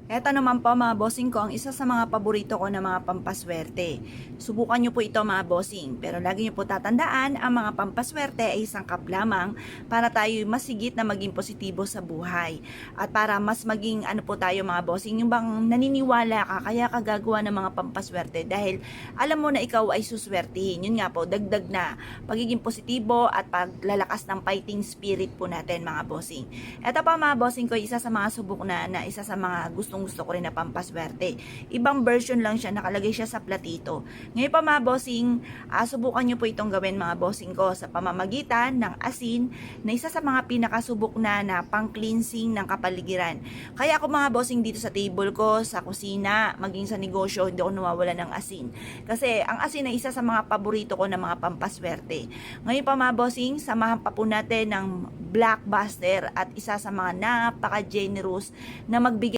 Eto naman po mga bossing ko, ang isa sa mga paborito ko na mga pampaswerte. Subukan nyo po ito mga bossing, pero lagi nyo po tatandaan, ang mga pampaswerte ay isang kap lamang para tayo masigit na maging positibo sa buhay. At para mas maging ano po tayo mga bossing, yung bang naniniwala ka, kaya ka gagawa ng mga pampaswerte dahil alam mo na ikaw ay suswertihin. Yun nga po, dagdag na pagiging positibo at paglalakas ng fighting spirit po natin mga bossing. Eto pa mga bossing ko, isa sa mga subok na isa sa mga gusto ko rin na pampaswerte. Ibang version lang siya, nakalagay siya sa platito. Ngayon pa mga bossing, subukan nyo po itong gawin mga bossing ko sa pamamagitan ng asin na isa sa mga pinakasubok na pang-cleansing ng kapaligiran. Kaya ako mga bossing dito sa table ko, sa kusina, maging sa negosyo, hindi ako nawawala ng asin. Kasi ang asin ay isa sa mga paborito ko na mga pampaswerte. Ngayon pa mga bossing, samahan pa po natin ng Blockbuster at isa sa mga napaka-generous na magbigay